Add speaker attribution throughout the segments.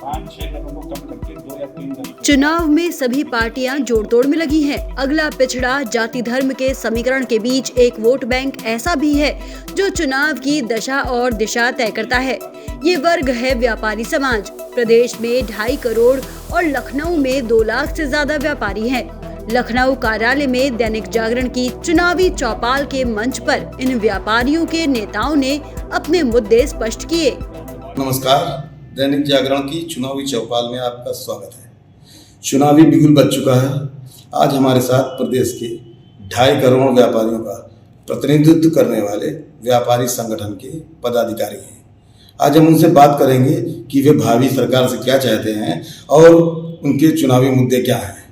Speaker 1: 5-6 दलों को कम करके 2 या 3 दल।
Speaker 2: चुनाव में सभी पार्टियां जोड़-तोड़ में लगी हैं। अगला पिछड़ा जाति धर्म के समीकरण के बीच एक वोट बैंक ऐसा भी है जो चुनाव की दशा और दिशा तय करता है। ये वर्ग है व्यापारी समाज। प्रदेश में 2.5 करोड़ और लखनऊ में 2 लाख से ज्यादा व्यापारी हैं। लखनऊ कार्यालय में दैनिक जागरण की चुनावी चौपाल के मंच पर इन व्यापारियों के नेताओं ने अपने मुद्दे स्पष्ट किए।
Speaker 3: नमस्कार, दैनिक जागरण की चुनावी चौपाल में आपका स्वागत है। चुनावी बिगुल बज चुका है। आज हमारे साथ प्रदेश के 2.5 करोड़ व्यापारियों का प्रतिनिधित्व करने वाले व्यापारी संगठन के पदाधिकारी हैं। आज हम उनसे बात करेंगे कि वे भावी सरकार से क्या चाहते हैं और उनके चुनावी मुद्दे क्या हैं।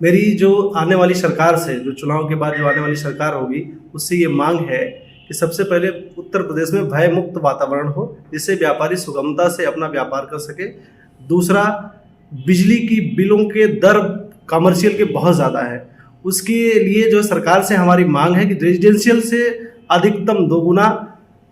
Speaker 4: मेरी जो आने वाली सरकार से, जो चुनाव के बाद जो आने वाली सरकार होगी, उससे ये मांग है कि सबसे पहले उत्तर प्रदेश में भय मुक्त वातावरण हो, जिससे व्यापारी सुगमता से अपना व्यापार कर सके। दूसरा, बिजली की बिलों के दर कमर्शियल के बहुत ज़्यादा है। उसके लिए जो सरकार से हमारी मांग है कि रेजिडेंशियल से अधिकतम 2 गुना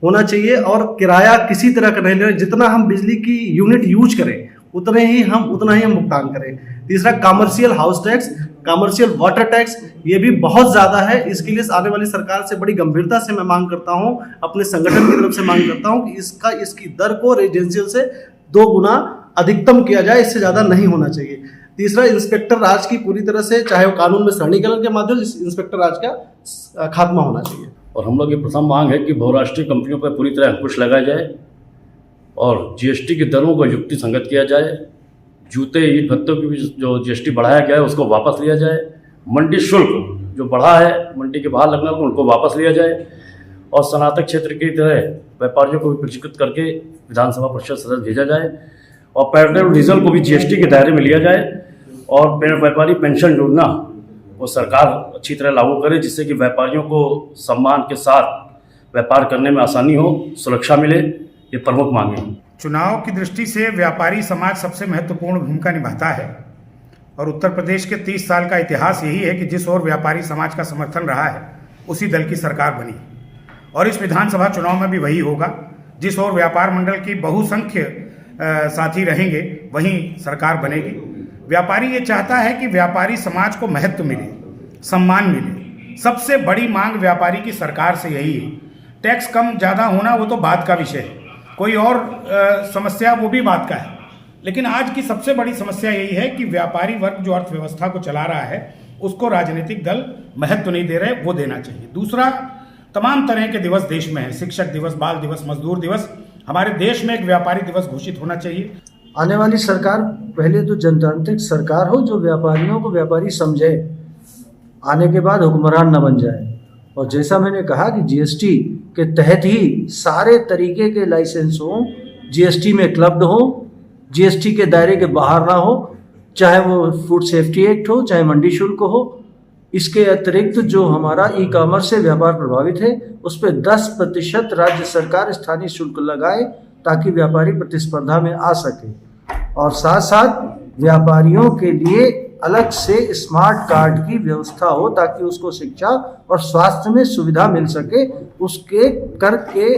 Speaker 4: होना चाहिए और किराया किसी तरह का नहीं लेना। जितना हम बिजली की यूनिट यूज करें उतना ही हम भुगतान करें। तीसरा, commercial house tax, commercial water tax, ये भी बहुत ज़्यादा है। इसके लिए आने वाली सरकार से बड़ी गंभीरता से मैं मांग करता हूँ, अपने संगठन की तरफ से मांग करता हूँ कि इसकी दर को रेजिडेंशियल से 2 गुना अधिकतम किया जाए, इससे ज़्यादा नहीं होना चाहिए। तीसरा, इंस्पेक्टर राज की पूरी तरह से, चाहे वो कानून में सरलीकरण के माध्यम से, इंस्पेक्टर राज का खात्मा होना चाहिए।
Speaker 5: और हम लोग की प्रथम मांग है कि बहुराष्ट्रीय कंपनियों पर पूरी तरह अंकुश लगाया जाए और जीएसटी की दरों को युक्ति संगत किया जाए। जूते ईंट भत्तों की भी जो जीएसटी बढ़ाया गया है उसको वापस लिया जाए। मंडी शुल्क जो बढ़ा है मंडी के बाहर लगने वाला उनको वापस लिया जाए और स्नातक क्षेत्र की तरह व्यापारियों को भी पंजीकृत करके विधानसभा परिषद सदस्य भेजा जाए और पेट्रोल डीजल को भी जीएसटी के दायरे में लिया जाए और व्यापारी पेंशन योजना वो सरकार अच्छी तरह लागू करे, जिससे कि व्यापारियों को सम्मान के साथ व्यापार करने में आसानी हो, सुरक्षा मिले। ये प्रमुख मांगे हैं।
Speaker 6: चुनाव की दृष्टि से व्यापारी समाज सबसे महत्वपूर्ण भूमिका निभाता है और उत्तर प्रदेश के 30 साल का इतिहास यही है कि जिस ओर व्यापारी समाज का समर्थन रहा है उसी दल की सरकार बनी और इस विधानसभा चुनाव में भी वही होगा। जिस ओर व्यापार मंडल की बहुसंख्य साथी रहेंगे वहीं सरकार बनेगी। व्यापारी ये चाहता है कि व्यापारी समाज को महत्व मिले, सम्मान मिले। सबसे बड़ी मांग व्यापारी की सरकार से यही है। टैक्स कम ज़्यादा होना वो तो बात का विषय है, कोई और समस्या वो भी बात का है, लेकिन आज की सबसे बड़ी समस्या यही है कि व्यापारी वर्ग जो अर्थव्यवस्था को चला रहा है उसको राजनीतिक दल महत्व नहीं दे रहे, वो देना चाहिए। दूसरा, तमाम तरह के दिवस देश में है, शिक्षक दिवस, बाल दिवस, मजदूर दिवस। हमारे देश में एक व्यापारी दिवस घोषित होना चाहिए।
Speaker 7: आने वाली सरकार पहले तो जनतांत्रिक सरकार हो जो व्यापारियों को व्यापारी समझे, आने के बाद हुक्मरान न बन जाए। और जैसा मैंने कहा कि जीएसटी के तहत ही सारे तरीके के लाइसेंस हो, जीएसटी में क्लब्ड हो, जीएसटी के दायरे के बाहर ना हो, चाहे वो फूड सेफ्टी एक्ट हो, चाहे मंडी शुल्क हो। इसके अतिरिक्त जो हमारा ई कॉमर्स से व्यापार प्रभावित है उस पर 10% राज्य सरकार स्थानीय शुल्क लगाए ताकि व्यापारी प्रतिस्पर्धा में आ सके। और साथ साथ व्यापारियों के लिए अलग से स्मार्ट कार्ड की व्यवस्था हो ताकि उसको शिक्षा और स्वास्थ्य में सुविधा मिल सके, उसके कर के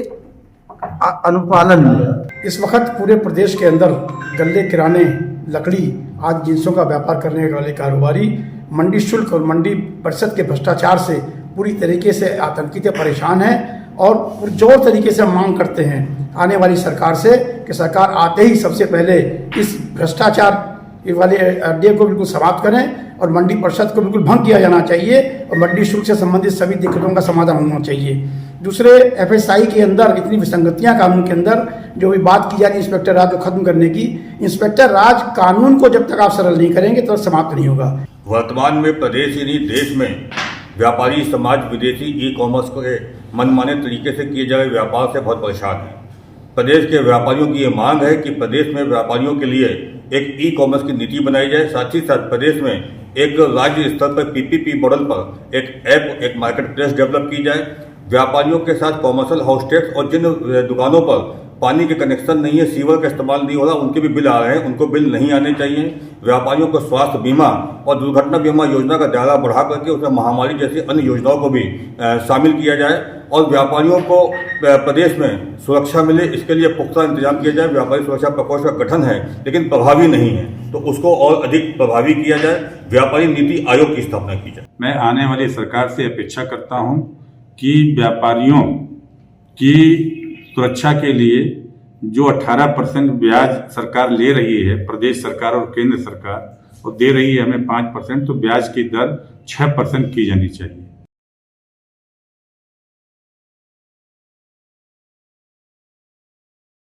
Speaker 7: अनुपालन में।
Speaker 8: इस वक्त पूरे प्रदेश के अंदर गल्ले, किराने, लकड़ी आदि जिनसों का व्यापार करने वाले कारोबारी मंडी शुल्क और मंडी परिषद के भ्रष्टाचार से पूरी तरीके से आतंकित परेशान हैं और जोर तरीके से हम मांग करते हैं आने वाली सरकार से कि सरकार आते ही सबसे पहले इस भ्रष्टाचार वाले अड्डे को बिल्कुल समाप्त करें और मंडी परिषद को बिल्कुल भंग किया जाना चाहिए और मंडी शुल्क से संबंधित सभी दिक्कतों का समाधान होना चाहिए। दूसरे, एफएसआई के अंदर इतनी विसंगतियां कानून के अंदर जो भी बात की जा रही है इंस्पेक्टर राज को खत्म करने की, इंस्पेक्टर राज कानून को जब तक आप सरल नहीं करेंगे तो समाप्त नहीं होगा।
Speaker 9: वर्तमान में प्रदेश ही नहीं देश में व्यापारी समाज विदेशी ई कॉमर्स के मनमाने तरीके से किए जा रहे व्यापार से बहुत परेशान है। प्रदेश के व्यापारियों की ये मांग है कि प्रदेश में व्यापारियों के लिए एक ई कॉमर्स की नीति बनाई जाए। साथ ही साथ प्रदेश में एक राज्य स्तर पर पीपीपी मॉडल पर एक ऐप, एक मार्केट प्लेस डेवलप की जाए। व्यापारियों के साथ कॉमर्शियल हाउस टैक्स और जिन दुकानों पर पानी के कनेक्शन नहीं है, सीवर का इस्तेमाल नहीं हो रहा, उनके भी बिल आ रहे हैं, उनको बिल नहीं आने चाहिए। व्यापारियों को स्वास्थ्य बीमा और दुर्घटना बीमा योजना का दायरा बढ़ा करके उसमें महामारी जैसी अन्य योजनाओं को भी शामिल किया जाए और व्यापारियों को प्रदेश में सुरक्षा मिले, इसके लिए पुख्ता इंतजाम किया जाए। व्यापारी सुरक्षा प्रकोष्ठ का गठन है लेकिन प्रभावी नहीं है, तो उसको और अधिक प्रभावी किया जाए। व्यापारी नीति आयोग की स्थापना की जाए।
Speaker 1: मैं आने वाली सरकार से अपेक्षा करता हूं कि व्यापारियों की सुरक्षा के लिए जो 18% ब्याज सरकार ले रही है, प्रदेश सरकार और केंद्र सरकार, और दे रही है हमें 5%, तो ब्याज की दर 6% की जानी चाहिए।